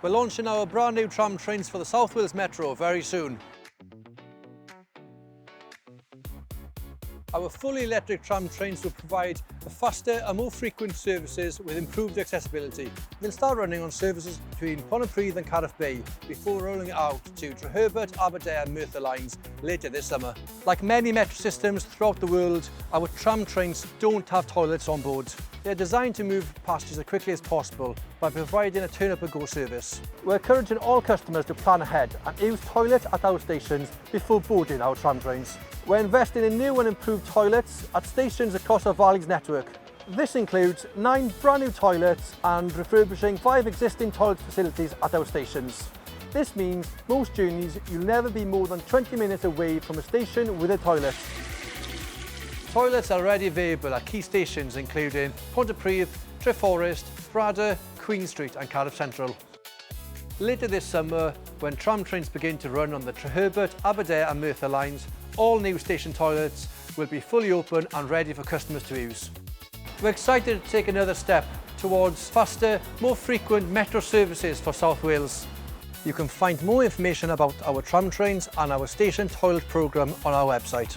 We're launching our brand new tram trains for the South Wales Metro very soon. Our fully electric tram trains will provide faster and more frequent services with improved accessibility. They'll start running on services between Pontypridd and Cardiff Bay before rolling out to Treherbert, Aberdare and Merthyr lines later this summer. Like many metro systems throughout the world, our tram trains don't have toilets on board. They're designed to move passengers as quickly as possible by providing a turn-up-and-go service. We're encouraging all customers to plan ahead and use toilets at our stations before boarding our tram trains. We're investing in new and improved toilets at stations across our Valleys network. This includes 9 brand new toilets and refurbishing 5 existing toilet facilities at our stations. This means most journeys you'll never be more than 20 minutes away from a station with a toilet. Toilets are already available at key stations including Pontypridd, Treforest, Bradder, Queen Street and Cardiff Central. Later this summer, when tram trains begin to run on the Treherbert, Aberdare and Merthyr lines, all new station toilets will be fully open and ready for customers to use. We're excited to take another step towards faster, more frequent metro services for South Wales. You can find more information about our tram trains and our station toilet programme on our website.